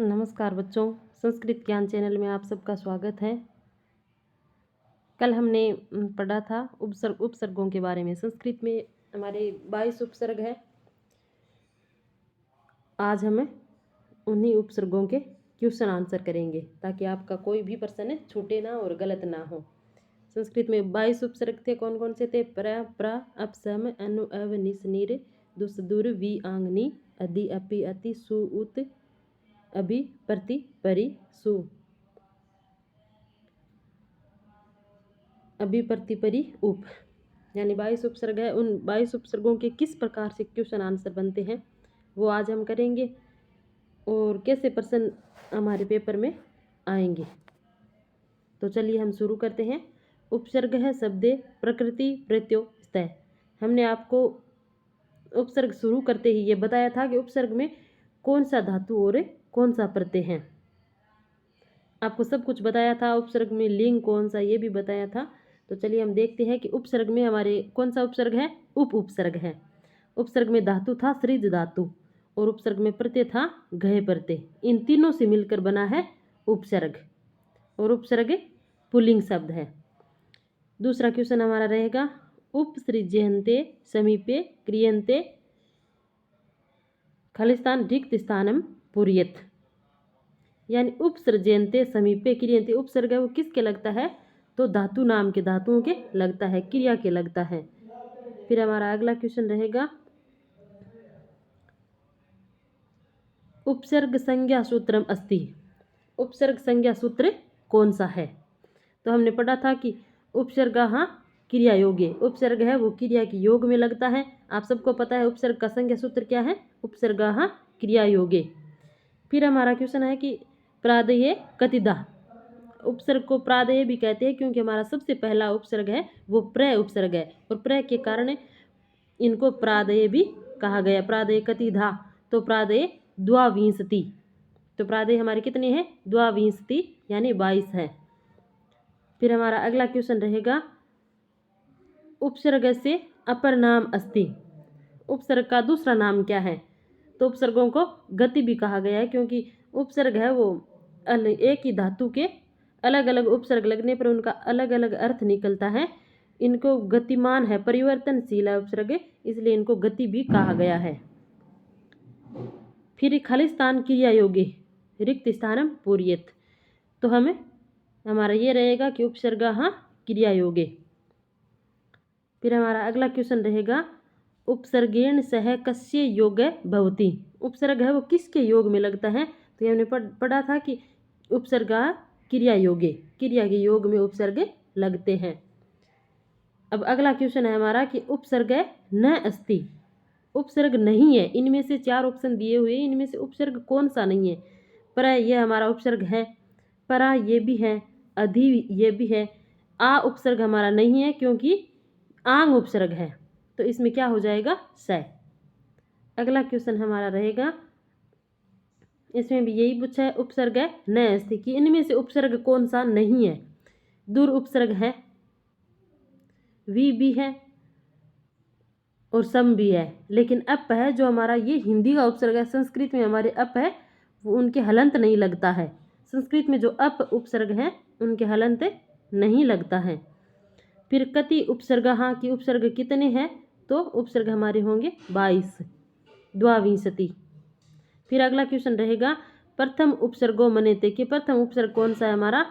नमस्कार बच्चों, संस्कृत ज्ञान चैनल में आप सबका स्वागत है। कल हमने पढ़ा था उपसर्गों के बारे में। संस्कृत में हमारे 22 उपसर्ग है। आज हम उन्हीं उपसर्गों के क्वेश्चन आंसर करेंगे ताकि आपका कोई भी प्रश्न छूटे ना और गलत ना हो। संस्कृत में 22 उपसर्ग थे। कौन कौन से थे? प्र, प्र, अप, सम, अनु, अव, निस, निर, दुस, दुर, वि, आंग, नि, अधि, अपि, अति, सु, उत, अभि, प्रति, परि, सु। अभि, प्रति, परि, उप, यानी 22 उपसर्ग है। उन 22 उपसर्गों के किस प्रकार से क्वेश्चन आंसर बनते हैं वो आज हम करेंगे और कैसे प्रश्न हमारे पेपर में आएंगे। तो चलिए हम शुरू करते हैं। उपसर्ग है शब्दे प्रकृति प्रत्यय स्तः। हमने आपको उपसर्ग शुरू करते ही ये बताया था कि उपसर्ग में कौन सा धातु और कौन सा प्रत्यय है। आपको सब कुछ बताया था। उपसर्ग में लिंग कौन सा ये भी बताया था। तो चलिए हम देखते हैं कि उपसर्ग में हमारे कौन सा उपसर्ग है? उप उपसर्ग है। उपसर्ग में धातु था सृज धातु और उपसर्ग में प्रत्यय था घय प्रत्यय। इन तीनों से मिलकर बना है उपसर्ग और उपसर्ग पुल्लिंग शब्द है। दूसरा क्वेश्चन हमारा रहेगा उपसृज्यन्ते समीपे क्रियन्ते खलिस्तान रिक्त स्थानम पूर्यत। यानी उपसर्जयन्ते समीपे क्रियन्ते। उपसर्ग है वो किसके लगता है? तो धातु नाम के धातुओं के लगता है, क्रिया के लगता है। फिर हमारा अगला क्वेश्चन रहेगा उपसर्ग संज्ञा सूत्रम अस्ति। उपसर्ग संज्ञा सूत्र कौन सा है? तो हमने पढ़ा था कि उपसर्ग क्रिया योगे। उपसर्ग है वो क्रिया की योग में लगता है। आप सबको पता है उपसर्ग का संज्ञा सूत्र क्या है? उपसर्ग क्रिया योगे। फिर हमारा क्वेश्चन है कि प्रादेय कतिदा। उपसर्ग को प्रादेय भी कहते हैं क्योंकि हमारा सबसे पहला उपसर्ग है वो प्र उपसर्ग है और प्र के कारण इनको प्रादेय भी कहा गया। प्रादेय कतिधा, तो प्रादेय द्वाविंशति। तो प्रादेय हमारे कितने हैं? द्वाविंशति यानी 22 है। फिर हमारा अगला क्वेश्चन रहेगा उपसर्ग से अपर नाम अस्ति। उपसर्ग का दूसरा नाम क्या है? तो उपसर्गों को गति भी कहा गया है क्योंकि उपसर्ग है वो एक ही धातु के अलग अलग उपसर्ग लगने पर उनका अलग अलग अर्थ निकलता है। इनको गतिमान है, परिवर्तनशील है उपसर्ग, इसलिए इनको गति भी कहा गया है। फिर खलिस्तान क्रिया योगे रिक्त स्थानम पूर्यत। तो हमें हमारा ये रहेगा कि उपसर्ग क्रिया योगे। फिर हमारा अगला क्वेश्चन रहेगा उपसर्गेण सह कस्य योग भवति। उपसर्ग है वो किसके योग में लगता है? तो हमने पढ़ा था कि उपसर्ग क्रिया योगे, क्रिया के योग में उपसर्ग लगते हैं। अब अगला क्वेश्चन है हमारा कि उपसर्ग न अस्ति। उपसर्ग नहीं है। इनमें से 4 ऑप्शन दिए हुए, इनमें से उपसर्ग कौन सा नहीं है? पर यह हमारा उपसर्ग है, परा ये भी है, अधि ये भी है, आ उपसर्ग हमारा नहीं है क्योंकि आंग उपसर्ग है। तो इसमें क्या हो जाएगा? स। अगला क्वेश्चन हमारा रहेगा, इसमें भी यही पूछा है उपसर्ग न अस्ति कि इनमें से उपसर्ग कौन सा नहीं है? दूर उपसर्ग है, वी भी है और सम भी है, लेकिन अप है जो हमारा ये हिंदी का उपसर्ग है। संस्कृत में हमारे अप है वो उनके हलंत नहीं लगता है। संस्कृत में जो अप उपसर्ग है उनके हलंत नहीं लगता है। फिर कति उपसर्ग की उपसर्ग कितने हैं? तो उपसर्ग हमारे होंगे 22, द्वाविंशति। फिर अगला क्वेश्चन रहेगा प्रथम उपसर्गो मनेते कि प्रथम उपसर्ग कौन सा है हमारा?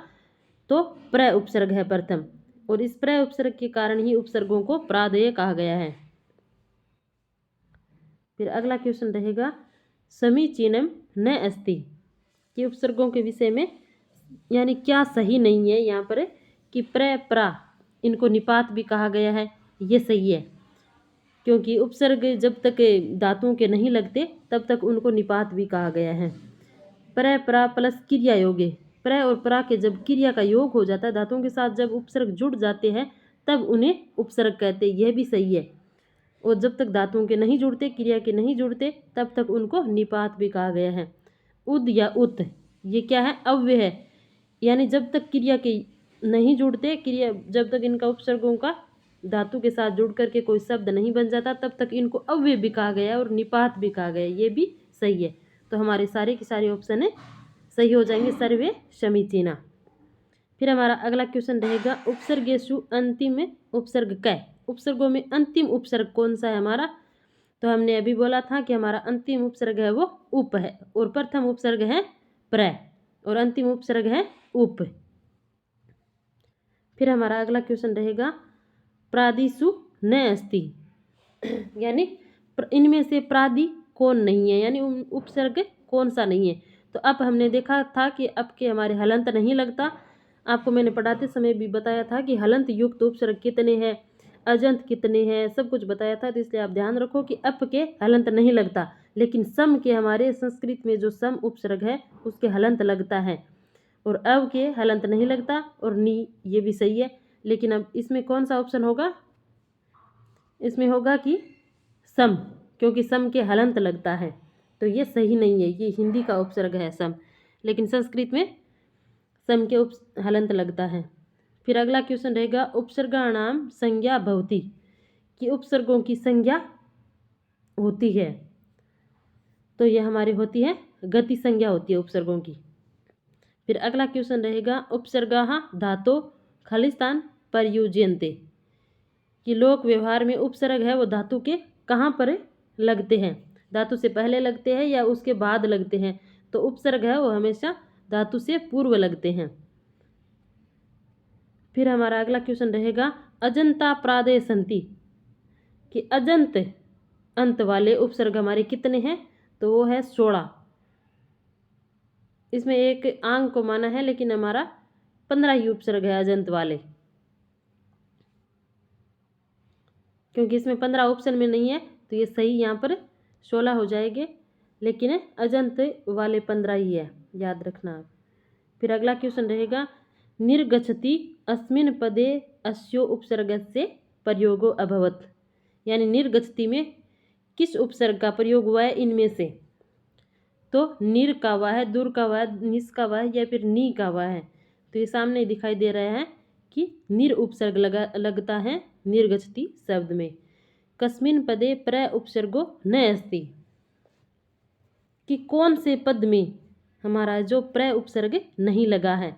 तो प्र उपसर्ग है प्रथम और इस प्र उपसर्ग के कारण ही उपसर्गों को प्रादेय कहा गया है। फिर अगला क्वेश्चन रहेगा समीचीनम न अस्ति कि उपसर्गों के विषय में यानी क्या सही नहीं है यहाँ पर कि प्र प्रा इनको निपात भी कहा गया है। ये सही है क्योंकि उपसर्ग जब तक धातुओं के नहीं लगते तब तक उनको निपात भी कहा गया है। प्र प्रा प्लस क्रिया योगे। प्र और प्रा के जब क्रिया का योग हो जाता है, धातुओं के साथ जब उपसर्ग जुड़ जाते हैं तब उन्हें उपसर्ग कहते हैं। यह भी सही है। और जब तक धातुओं के नहीं जुड़ते, क्रिया के नहीं जुड़ते, तब तक उनको निपात भी कहा गया है। उद या उत ये क्या है? अव्यय है, यानी जब तक क्रिया के नहीं जुड़ते, क्रिया जब तक इनका उपसर्गों का धातु के साथ जुड़ करके कोई शब्द नहीं बन जाता तब तक इनको अव्यय भी कहा गया और निपात भी कहा गया। ये भी सही है। तो हमारे सारे के सारे ऑप्शन सही हो जाएंगे सर्वे समीचीना। फिर हमारा अगला क्वेश्चन रहेगा उपसर्गेषु अंतिम उपसर्ग कै। उपसर्गों में अंतिम उपसर्ग कौन सा है हमारा? तो हमने अभी बोला था कि हमारा अंतिम उपसर्ग है वो उप है, और प्रथम उपसर्ग है प्र, और अंतिम उपसर्ग है उप। फिर हमारा अगला क्वेश्चन रहेगा प्रादिषु न अस्ति, यानी इनमें से प्रादि कौन नहीं है, यानी उपसर्ग कौन सा नहीं है। तो अब हमने देखा था कि अब के हमारे हलंत नहीं लगता। आपको मैंने पढ़ाते समय भी बताया था कि हलंत युक्त उपसर्ग कितने हैं, अजंत कितने हैं, सब कुछ बताया था। तो इसलिए आप ध्यान रखो कि अप के हलंत नहीं लगता, लेकिन सम के हमारे संस्कृत में जो सम उपसर्ग है उसके हलंत लगता है, और अव के हलंत नहीं लगता, और नी ये भी सही है। लेकिन अब इसमें कौन सा ऑप्शन होगा? इसमें होगा कि सम, क्योंकि सम के हलंत लगता है, तो ये सही नहीं है। ये हिंदी का उपसर्ग है सम, लेकिन संस्कृत में सम के हलंत लगता है। फिर अगला क्वेश्चन रहेगा उपसर्गाणाम संज्ञा भवति, कि उपसर्गों की संज्ञा होती है। तो ये हमारी होती है गति संज्ञा होती है उपसर्गों की। फिर अगला क्वेश्चन रहेगा उपसर्गाः धातो खलिस्तान प्रयुज्यन्ते, कि लोक व्यवहार में उपसर्ग है वो धातु के कहाँ पर लगते हैं? धातु से पहले लगते हैं या उसके बाद लगते हैं? तो उपसर्ग है वो हमेशा धातु से पूर्व लगते हैं। फिर हमारा अगला क्वेश्चन रहेगा अजंता प्रादय संति, कि अजंत अंत वाले उपसर्ग हमारे कितने हैं? तो वो है 16। इसमें एक आंग को माना है, लेकिन हमारा 15 ही उपसर्ग है अजंत वाले, क्योंकि इसमें 15 ऑप्शन में नहीं है, तो ये सही यहाँ पर 16 हो जाएंगे, लेकिन अजंत वाले 15 ही है, याद रखना आप। फिर अगला क्वेश्चन रहेगा निर्गच्छति अस्मिन् पदे अस्यो उपसर्गस्य प्रयोगो अभवत्, यानी निर्गच्छति में किस उपसर्ग का प्रयोग हुआ है इनमें से? तो निर का हुआ है, दुर का हुआ है, निस का हुआ है, या फिर नी का हुआ है? तो ये सामने दिखाई दे रहा है कि निर उपसर्ग लगता है निर्गच्छति शब्द में। कस्मिन् पदे प्र उपसर्गो न अस्ति, कि कौन से पद में हमारा जो प्र उपसर्ग नहीं लगा है?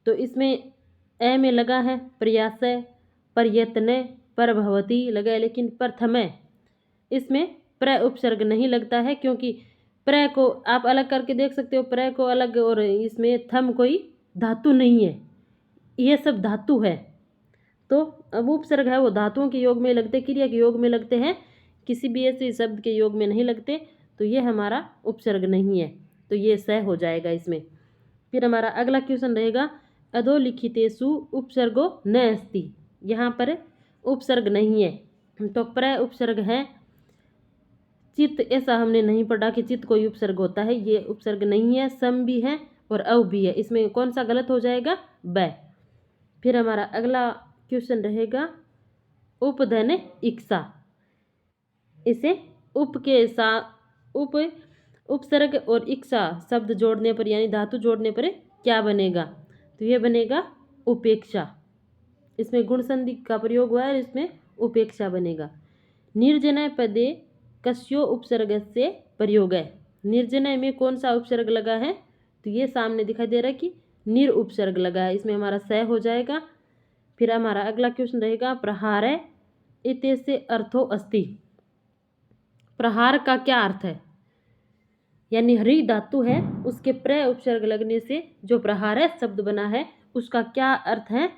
तो इसमें ए में लगा है प्रयास, प्रयत्न, प्रभवती लगा है, लेकिन प्रथम इसमें प्र उपसर्ग नहीं लगता है, क्योंकि प्र को आप अलग करके देख सकते हो, प्र को अलग, और इसमें थम कोई धातु नहीं है, ये सब धातु है। तो अब उपसर्ग है वो धातुओं के योग में लगते, क्रिया के योग में लगते हैं, किसी भी ऐसे शब्द के योग में नहीं लगते, तो ये हमारा उपसर्ग नहीं है, तो ये सह हो जाएगा इसमें। फिर हमारा अगला क्वेश्चन रहेगा अधोलिखितेषु उपसर्गो न अस्ति, यहाँ पर उपसर्ग नहीं है, तो प्र उपसर्ग है। चित्त, ऐसा हमने नहीं पढ़ा कि चित्त कोई उपसर्ग होता है, ये उपसर्ग नहीं है। सम भी है और अव भी है, इसमें कौन सा गलत हो जाएगा? ब। फिर हमारा अगला क्वेश्चन रहेगा उपधन इक्सा, इसे उप के साथ उपसर्ग और इक्सा शब्द जोड़ने पर, यानी धातु जोड़ने पर क्या बनेगा? तो ये बनेगा उपेक्षा। इसमें गुण संधि का प्रयोग हुआ है, इसमें उपेक्षा बनेगा। निर्जनय पदे कस्यो उपसर्ग से प्रयोग है, निर्जनय में कौन सा उपसर्ग लगा है? तो ये सामने दिखाई दे रहा है कि निर उपसर्ग लगा है, इसमें हमारा स हो जाएगा। फिर हमारा अगला क्वेश्चन रहेगा प्रहार इत्यस्य अर्थो अस्ति, प्रहार का क्या अर्थ है? यानी हरि धातु है, उसके प्र उपसर्ग लगने से जो प्रहार शब्द बना है उसका क्या अर्थ है?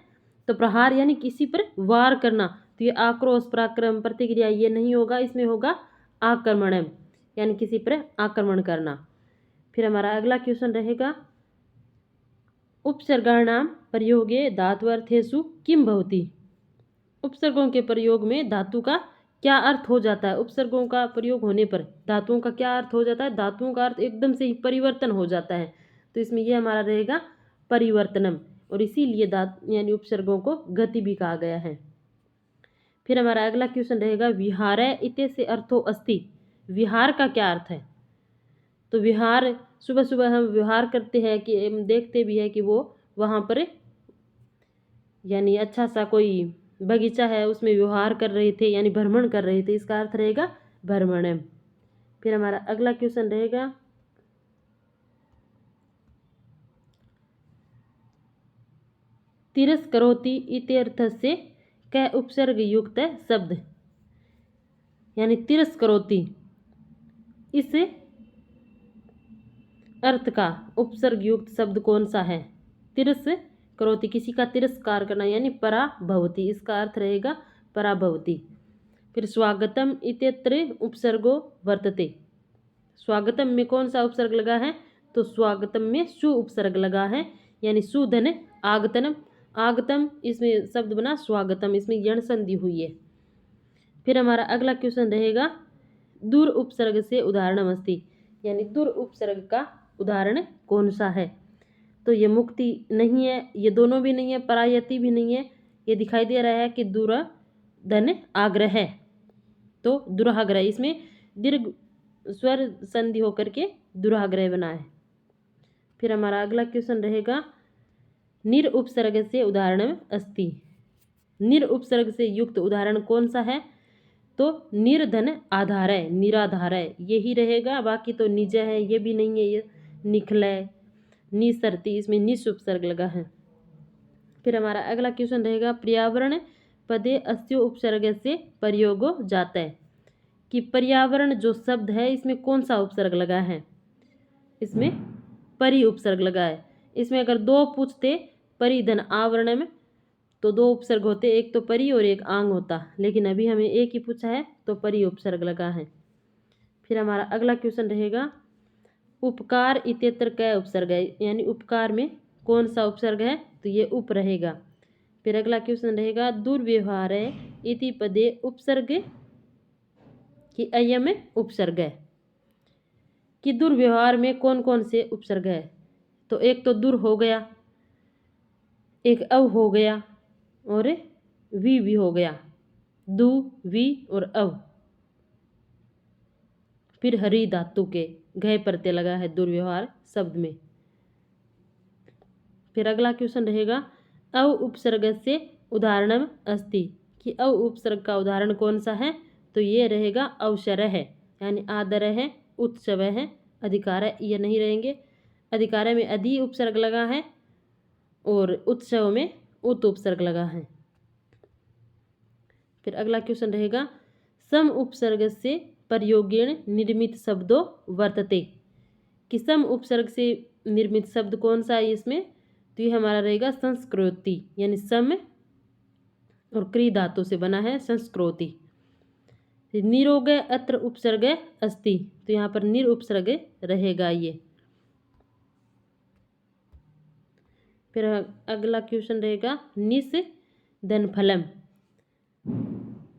तो प्रहार यानी किसी पर वार करना, तो ये आक्रोश, पराक्रम, प्रतिक्रिया ये नहीं होगा, इसमें होगा आक्रमण, यानी किसी पर आक्रमण करना। फिर हमारा अगला क्वेश्चन रहेगा उपसर्गाणाम प्रयोगे धात्वर्थेषु किम भवति, उपसर्गों के प्रयोग में धातु का क्या अर्थ हो जाता है? उपसर्गों का प्रयोग होने पर धातुओं का क्या अर्थ हो जाता है? धातुओं का अर्थ एकदम से ही परिवर्तन हो जाता है, तो इसमें यह हमारा रहेगा परिवर्तनम, और इसीलिए धातु यानी उपसर्गों को गति भी कहा गया है। फिर हमारा अगला क्वेश्चन रहेगा विहार इत्यस्य अर्थो अस्ति, विहार का क्या अर्थ है? तो विहार, सुबह सुबह हम विहार करते हैं, कि हम देखते भी है कि वो वहाँ पर यानी अच्छा सा कोई बगीचा है उसमें विहार कर रहे थे, यानी भ्रमण कर रहे थे, इसका अर्थ रहेगा भ्रमण। फिर हमारा अगला क्वेश्चन रहेगा तिरस्करोति इत्यर्थस्य क उपसर्ग युक्त शब्द, यानी तिरस्करोति इस अर्थ का उपसर्ग युक्त शब्द कौन सा है? तिरस्करोति किसी का तिरस्कार करना, यानी पराभवति, इसका अर्थ रहेगा पराभवति। फिर स्वागतम इत्यत्र उपसर्गो वर्तते, स्वागतम में कौन सा उपसर्ग लगा है? तो स्वागतम में सु उपसर्ग लगा है, यानी सुधन आगतनम, आगतम इसमें शब्द बना स्वागतम, इसमें यण संधि हुई है। फिर हमारा अगला क्वेश्चन रहेगा दूर उपसर्ग से उदाहरणम अस्ति, यानी दूर उपसर्ग का उदाहरण कौन सा है? तो ये मुक्ति नहीं है, ये दोनों भी नहीं है, परायति भी नहीं है। ये दिखाई दे रहा है कि दूर धन आग्रह है, तो दुराग्रह, इसमें दीर्घ स्वर संधि होकर के दुराग्रह बना है। फिर हमारा अगला क्वेश्चन रहेगा निर उपसर्ग से उदाहरण अस्ति, निर उपसर्ग से युक्त उदाहरण कौन सा है? तो निर्धन आधार है, निराधार है, यही रहेगा। बाकी तो निज है, ये भी नहीं है, ये निखलय, निसरती, इसमें निस उपसर्ग लगा है। फिर हमारा अगला क्वेश्चन रहेगा पर्यावरण पदे अस्यो उपसर्ग से प्रयोगो जाता है, कि पर्यावरण जो शब्द है इसमें कौन सा उपसर्ग लगा है? इसमें परि उपसर्ग लगा है। इसमें अगर दो पूछते परिधन आवरण में तो दो उपसर्ग होते, एक तो परि और एक आंग होता, लेकिन अभी हमें एक ही पूछा है तो परि उपसर्ग लगा है। फिर हमारा अगला क्वेश्चन रहेगा उपकार इत्यत्र क उपसर्ग है, यानी उपकार में कौन सा उपसर्ग है? तो ये उप रहेगा। फिर अगला क्वेश्चन रहेगा दुर्व्यवहार इति पदे उपसर्ग कि अयम उपसर्ग है, कि दुर्व्यवहार में कौन कौन से उपसर्ग है? तो एक तो दुर हो गया, एक अव हो गया और वी भी हो गया, दु वी और अव। फिर हरि धातु के घय प्रत्यय लगा है दुर्व्यवहार शब्द में। फिर अगला क्वेश्चन रहेगा अव उपसर्ग से उदाहरणम अस्ति, कि अव उपसर्ग का उदाहरण कौन सा है? तो ये रहेगा अवसर है, यानी आदर है, उत्सव है, अधिकार है, ये नहीं रहेंगे। अधिकार में अधि उपसर्ग लगा है और उत्सव में उत उपसर्ग लगा है। फिर अगला क्वेश्चन रहेगा सम उपसर्ग से प्रयोगेण निर्मित शब्दों वर्तते, कि सम उपसर्ग से निर्मित शब्द कौन सा है इसमें? तो ये हमारा रहेगा संस्कृति, यानी सम और क्री धातु से बना है संस्कृति। निरोग अत्र उपसर्ग अस्ति, तो यहाँ पर निर उपसर्ग रहेगा ये। फिर अगला क्वेश्चन रहेगा निस धन फलम,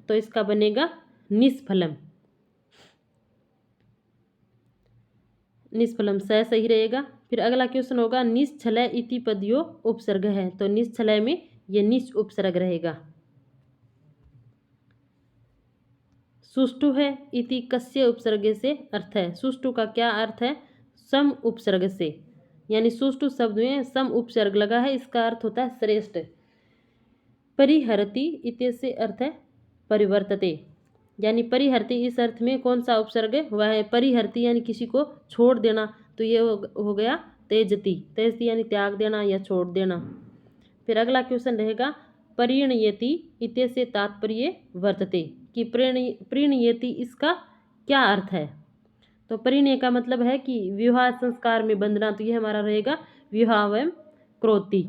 तो इसका बनेगा निष्फलम, निष्फलम सही रहेगा। फिर अगला क्वेश्चन होगा निश्चलय इति पदयो उपसर्ग है, तो निश्चलय में ये निश उपसर्ग रहेगा। सुष्टु है इति कस्य उपसर्ग से अर्थ है, सुष्टु का क्या अर्थ है? सम उपसर्ग से, यानी सुष्टु शब्द में सम उपसर्ग लगा है, इसका अर्थ होता है श्रेष्ठ। परिहरति इत्यस्य अर्थ है परिवर्तते, यानी परिहरति इस अर्थ में कौन सा उपसर्ग है? वह है परिहरति, यानी किसी को छोड़ देना, तो ये हो गया तेजति, तेजति यानी त्याग देना या छोड़ देना। फिर अगला क्वेश्चन रहेगा परिणयति इत्यस्य तात्पर्य वर्तते, कि प्रीणयति इसका क्या अर्थ है? तो परिणय का मतलब है कि विवाह संस्कार में बंधना, तो ये हमारा रहेगा विवाहम क्रोति।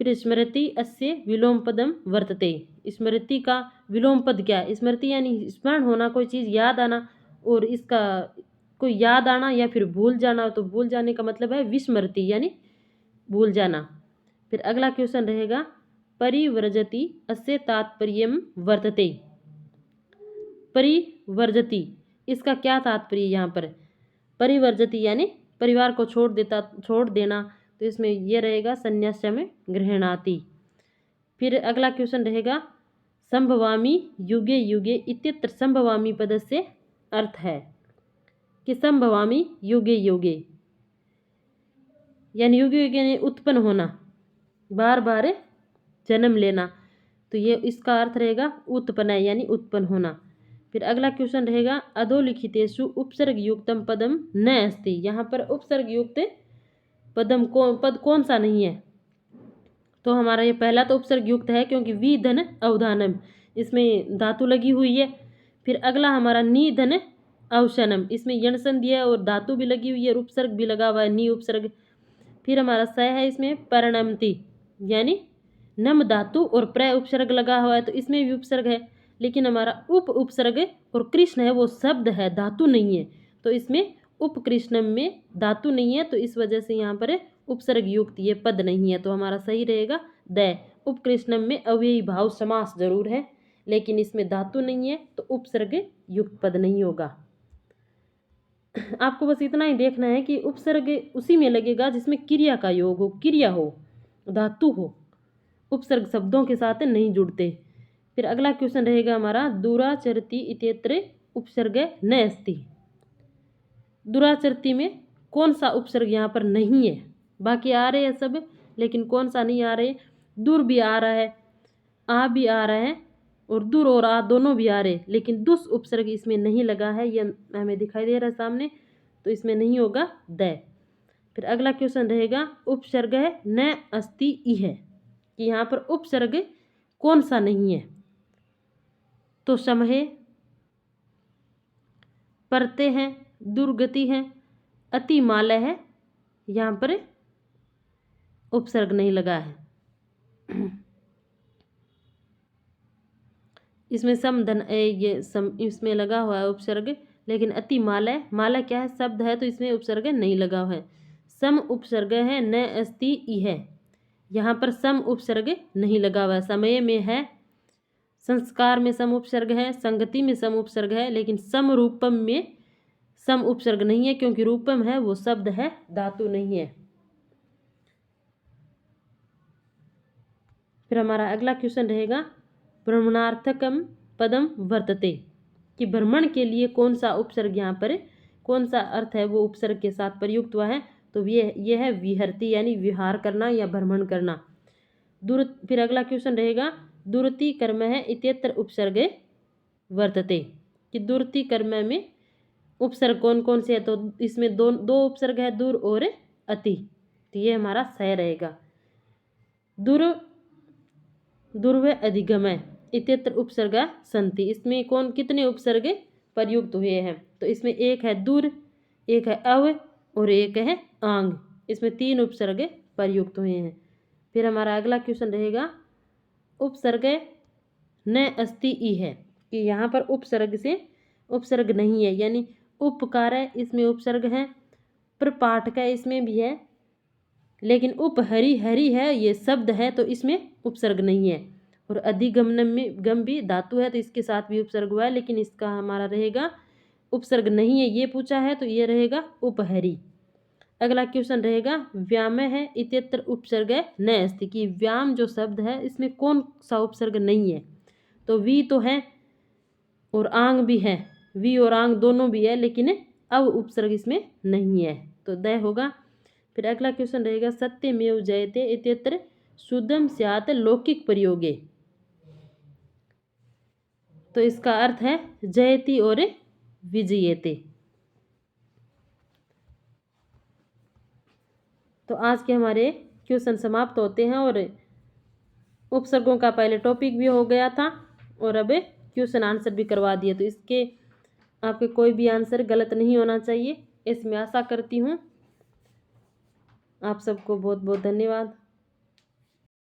फिर स्मृति अस्य विलोम पदम वर्तते, स्मृति का विलोम पद क्या है? स्मृति यानी स्मरण होना, कोई चीज़ याद आना, और इसका कोई याद आना या फिर भूल जाना, तो भूल जाने का मतलब है विस्मृति, यानी भूल जाना। फिर अगला क्वेश्चन रहेगा परिव्रजति अस्य तात्पर्यम वर्तते, परिवर्जति इसका क्या तात्पर्य? यहाँ पर परिवर्जति यानी परिवार को छोड़ देना, तो इसमें यह रहेगा संन्यासम गृह्णाति। फिर अगला क्वेश्चन रहेगा संभवामि युगे युगे इत्यत्र संभवामि पद से अर्थ है, कि संभवामि युगे युगे यानी युगे युगे यानी उत्पन्न होना, बार बार जन्म लेना, तो ये इसका अर्थ रहेगा उत्पन्न यानी उत्पन्न होना। फिर अगला क्वेश्चन रहेगा अधोलिखितेषु उपसर्ग युक्तम पदम न अस्ति, यहाँ पर उपसर्ग युक्त पद कौन सा नहीं है? तो हमारा ये पहला तो उपसर्ग युक्त है क्योंकि वी धन अवधानम, इसमें धातु लगी हुई है। फिर अगला हमारा नी धन अवसनम, इसमें यण संधि है और धातु भी लगी हुई है और उपसर्ग भी लगा हुआ है नी उपसर्ग। फिर हमारा स है, इसमें परिणमति यानी नम धातु और प्र उपसर्ग लगा हुआ है, तो इसमें भी उपसर्ग है। लेकिन हमारा उप उपसर्ग और कृष्ण है वो शब्द है, धातु नहीं है, तो इसमें उपकृष्णम में धातु नहीं है, तो इस वजह से यहाँ पर उपसर्ग युक्त ये पद नहीं है। तो हमारा सही रहेगा द। उपकृष्णम में अव्ययी भाव समास जरूर है, लेकिन इसमें धातु नहीं है, तो उपसर्ग युक्त पद नहीं होगा। आपको बस इतना ही देखना है कि उपसर्ग उसी में लगेगा जिसमें क्रिया का योग हो, क्रिया हो, धातु हो, उपसर्ग शब्दों के साथ नहीं जुड़ते। फिर अगला क्वेश्चन रहेगा हमारा दुराचरति इत्यत्र उपसर्ग न अस्ति। दुराचरति में कौन सा उपसर्ग यहाँ पर नहीं है? बाकी आ रहे हैं सब, लेकिन कौन सा नहीं आ रहे? दूर भी आ रहा है, आ भी आ रहा है, और दूर और आ दोनों भी आ रहे, लेकिन दुस उपसर्ग इसमें नहीं लगा है, यह हमें दिखाई दे रहा है सामने, तो इसमें नहीं होगा द। फिर अगला क्वेश्चन रहेगा उपसर्ग है न अस्ति इह, कि यहाँ पर उपसर्ग कौन सा नहीं है? तो समहे, परते हैं, दुर्गति है, अतिमालय है, यहाँ पर उपसर्ग नहीं लगा है। इसमें समधन ये इसमें लगा हुआ है उपसर्ग, लेकिन अतिमालय, मालय क्या है? शब्द है, तो इसमें उपसर्ग नहीं लगा हुआ है। सम उपसर्ग है न अस्ति इह, यहाँ पर सम उपसर्ग नहीं लगा हुआ है। समय में है, संस्कार में सम उपसर्ग है, संगति में सम उपसर्ग है, लेकिन सम रूपम में सम उपसर्ग नहीं है, क्योंकि रूपम है वो शब्द है, धातु नहीं है। फिर हमारा अगला क्वेश्चन रहेगा भ्रमणार्थकम पदम वर्तते, कि भ्रमण के लिए कौन सा उपसर्ग यहाँ पर, कौन सा अर्थ है वो उपसर्ग के साथ प्रयुक्त हुआ है? तो ये है विहरति, यानी विहार करना या भ्रमण करना। फिर अगला क्वेश्चन रहेगा दुरति कर्म है इत्यत्र उपसर्ग वर्तते, कि दुरति कर्म में उपसर्ग कौन कौन से है? तो इसमें दो उपसर्ग है, दूर और अति, तो ये हमारा सह रहेगा। दुर्व अधिगमय इत्यत्र उपसर्ग संति, इसमें कितने उपसर्ग प्रयुक्त हुए हैं? तो इसमें एक है दूर, एक है अव और एक है आंग, इसमें 3 उपसर्ग प्रयुक्त हुए हैं। फिर हमारा अगला क्वेश्चन रहेगा उपसर्ग न अस्ति ई है, कि यहाँ पर उपसर्ग से उपसर्ग नहीं है, यानी उपकार है इसमें उपसर्ग है, प्रपाठ का इसमें भी है, लेकिन उपहरि हरि है ये शब्द है, तो इसमें उपसर्ग नहीं है। और अधिगमन में गम भी धातु है, तो इसके साथ भी उपसर्ग हुआ है, लेकिन इसका हमारा रहेगा उपसर्ग नहीं है, ये पूछा है, तो ये रहेगा उपहरि। अगला क्वेश्चन रहेगा व्याम है इत्यत्र उपसर्ग न अस्ति, कि व्याम जो शब्द है इसमें कौन सा उपसर्ग नहीं है? तो वी तो है और आंग भी है, वी और आंग दोनों भी है, लेकिन अब उपसर्ग इसमें नहीं है, तो द होगा। फिर अगला क्वेश्चन रहेगा सत्यमेव जयते इत्यत्र शुद्धम स्यात् लौकिक प्रयोगे, तो इसका अर्थ है जयति और विजयते। तो आज के हमारे क्वेश्चन समाप्त होते हैं, और उपसर्गों का पहले टॉपिक भी हो गया था और अब क्वेश्चन आंसर भी करवा दिए, तो इसके आपके कोई भी आंसर गलत नहीं होना चाहिए, इसमें आशा करती हूँ। आप सबको बहुत बहुत धन्यवाद।